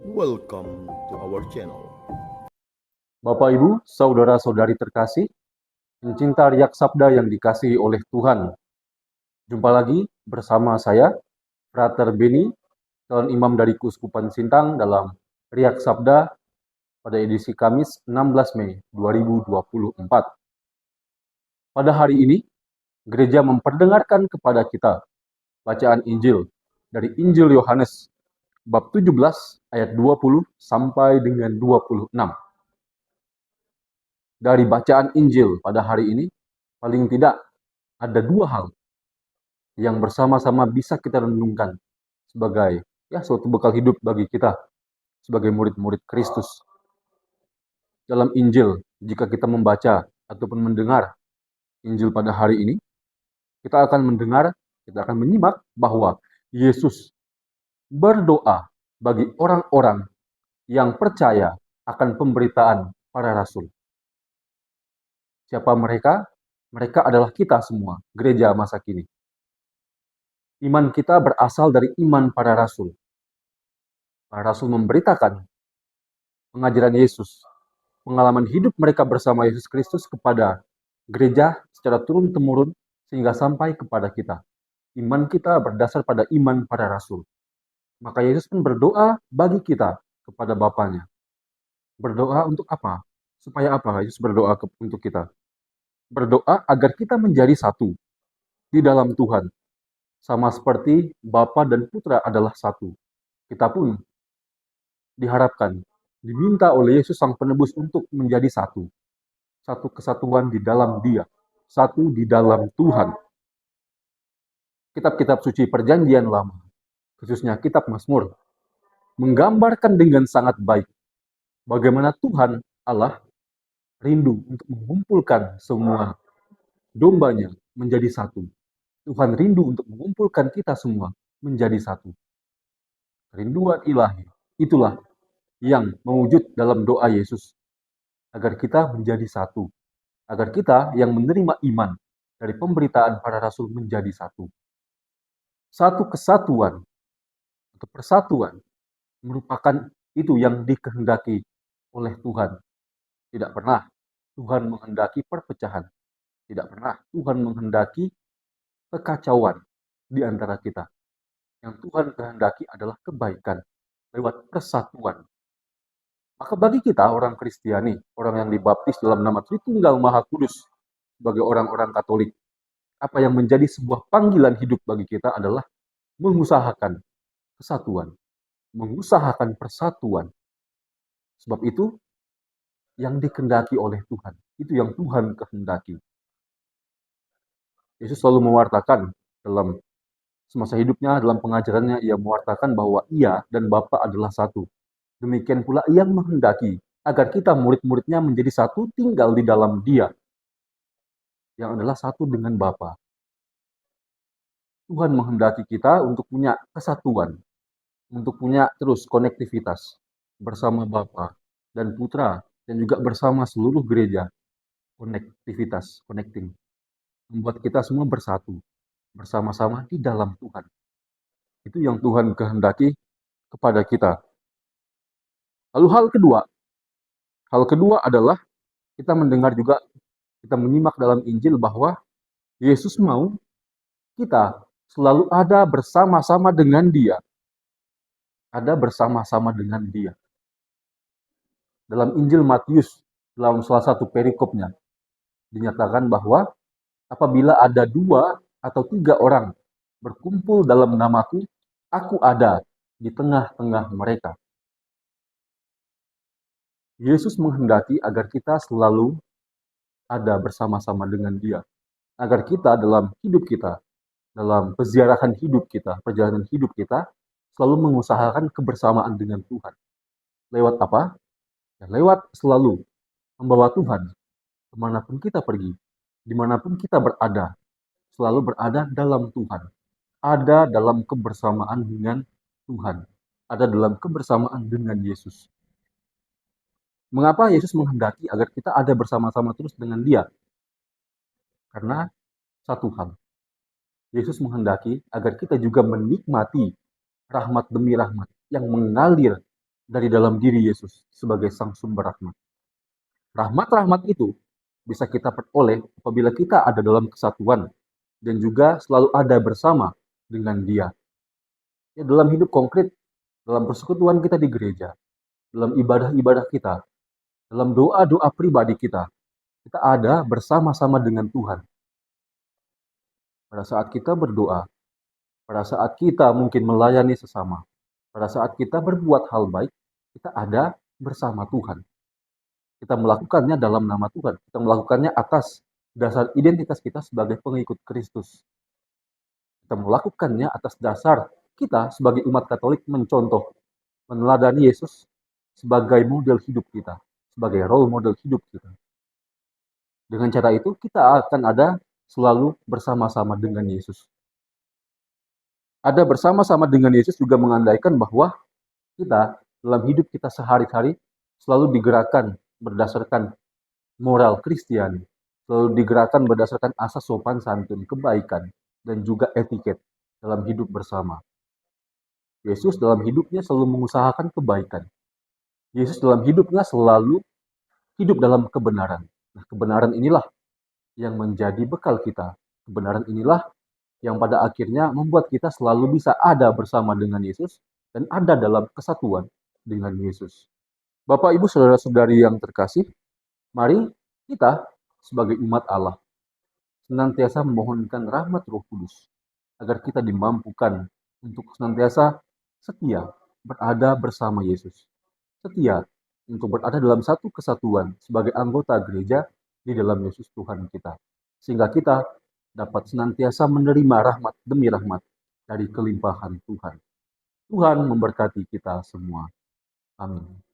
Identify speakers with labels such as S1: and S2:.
S1: Welcome to our channel.
S2: Bapak Ibu, saudara-saudari terkasih, pencinta Riak Sabda yang dikasihi oleh Tuhan. Jumpa lagi bersama saya, Frater Beni, calon imam dari Keuskupan Sintang dalam Riak Sabda pada edisi Kamis 16 Mei 2024. Pada hari ini, gereja memperdengarkan kepada kita bacaan Injil dari Injil Yohanes bab 17 ayat 20 sampai dengan 26. Dari bacaan Injil pada hari ini, paling tidak ada dua hal yang bersama-sama bisa kita renungkan sebagai suatu bekal hidup bagi kita sebagai murid-murid Kristus. Dalam Injil, jika kita membaca ataupun mendengar Injil pada hari ini, kita akan mendengar, kita akan menyimak bahwa Yesus berdoa bagi orang-orang yang percaya akan pemberitaan para rasul. Siapa mereka? Mereka adalah kita semua, gereja masa kini. Iman kita berasal dari iman para rasul. Para rasul memberitakan pengajaran Yesus, pengalaman hidup mereka bersama Yesus Kristus kepada gereja secara turun-temurun sehingga sampai kepada kita. Iman kita berdasar pada iman para rasul. Maka Yesus pun berdoa bagi kita kepada Bapanya. Berdoa untuk apa? Supaya apa Yesus berdoa untuk kita? Berdoa agar kita menjadi satu di dalam Tuhan. Sama seperti Bapa dan Putra adalah satu. Kita pun diharapkan, diminta oleh Yesus Sang Penebus untuk menjadi satu. Satu kesatuan di dalam Dia. Satu di dalam Tuhan. Kitab-kitab suci Perjanjian Lama, khususnya kitab Mazmur, menggambarkan dengan sangat baik bagaimana Tuhan Allah rindu untuk mengumpulkan semua dombanya menjadi satu. Tuhan rindu untuk mengumpulkan kita semua menjadi satu. Kerinduan ilahi, itulah yang mewujud dalam doa Yesus, agar kita menjadi satu, agar kita yang menerima iman dari pemberitaan para rasul menjadi satu. Satu kesatuan atau persatuan merupakan itu yang dikehendaki oleh Tuhan. Tidak pernah Tuhan menghendaki perpecahan. Tidak pernah Tuhan menghendaki kekacauan di antara kita. Yang Tuhan kehendaki adalah kebaikan lewat persatuan. Maka bagi kita orang Kristiani, orang yang dibaptis dalam nama Tritunggal Maha Kudus sebagai orang-orang Katolik, apa yang menjadi sebuah panggilan hidup bagi kita adalah mengusahakan kesatuan, mengusahakan persatuan. Sebab itu yang dikehendaki oleh Tuhan, itu yang Tuhan kehendaki. Yesus selalu mewartakan dalam semasa hidupnya, dalam pengajarannya, ia mewartakan bahwa ia dan Bapa adalah satu. Demikian pula ia menghendaki agar kita murid-muridnya menjadi satu, tinggal di dalam Dia, yang adalah satu dengan Bapa. Tuhan menghendaki kita untuk punya kesatuan, untuk punya terus konektivitas bersama Bapa dan Putra, dan juga bersama seluruh gereja. Konektivitas, connecting. Membuat kita semua bersatu, bersama-sama di dalam Tuhan. Itu yang Tuhan kehendaki kepada kita. Lalu hal kedua adalah kita mendengar juga, kita menyimak dalam Injil bahwa Yesus mau kita selalu ada bersama-sama dengan Dia. Ada bersama-sama dengan Dia. Dalam Injil Matius, dalam salah satu perikopnya, dinyatakan bahwa apabila ada 2 atau 3 orang berkumpul dalam namaku, aku ada di tengah-tengah mereka. Yesus menghendaki agar kita selalu ada bersama-sama dengan Dia. Agar kita dalam hidup kita, dalam peziarahan hidup kita, perjalanan hidup kita, selalu mengusahakan kebersamaan dengan Tuhan. Lewat apa? Ya, lewat selalu membawa Tuhan kemanapun kita pergi, dimanapun kita berada, selalu berada dalam Tuhan. Ada dalam kebersamaan dengan Tuhan. Ada dalam kebersamaan dengan Yesus. Mengapa Yesus menghendaki agar kita ada bersama-sama terus dengan Dia? Karena satu hal, Yesus menghendaki agar kita juga menikmati rahmat demi rahmat yang mengalir dari dalam diri Yesus sebagai sang sumber rahmat. Rahmat-rahmat itu bisa kita peroleh apabila kita ada dalam kesatuan dan juga selalu ada bersama dengan Dia. Ya, dalam hidup konkret, dalam persekutuan kita di gereja, dalam ibadah-ibadah kita, dalam doa-doa pribadi kita ada bersama-sama dengan Tuhan. Pada saat kita berdoa, pada saat kita mungkin melayani sesama, pada saat kita berbuat hal baik, kita ada bersama Tuhan. Kita melakukannya dalam nama Tuhan. Kita melakukannya atas dasar identitas kita sebagai pengikut Kristus. Kita melakukannya atas dasar kita sebagai umat Katolik mencontoh, meneladani Yesus sebagai model hidup kita, sebagai role model hidup kita. Dengan cara itu kita akan ada selalu bersama-sama dengan Yesus. Ada bersama-sama dengan Yesus juga mengandaikan bahwa kita dalam hidup kita sehari-hari selalu digerakkan berdasarkan moral Kristiani, selalu digerakkan berdasarkan asas sopan santun, kebaikan, dan juga etiket dalam hidup bersama. Yesus dalam hidupnya selalu mengusahakan kebaikan. Yesus dalam hidupnya selalu hidup dalam kebenaran. Nah, kebenaran inilah yang menjadi bekal kita. Kebenaran inilah yang pada akhirnya membuat kita selalu bisa ada bersama dengan Yesus dan ada dalam kesatuan dengan Yesus. Bapak, Ibu, Saudara-saudari yang terkasih, mari kita sebagai umat Allah senantiasa memohonkan rahmat Roh Kudus agar kita dimampukan untuk senantiasa setia berada bersama Yesus. Setia untuk berada dalam satu kesatuan sebagai anggota gereja di dalam Yesus Tuhan kita. Sehingga kita dapat senantiasa menerima rahmat demi rahmat dari kelimpahan Tuhan. Tuhan memberkati kita semua. Amin.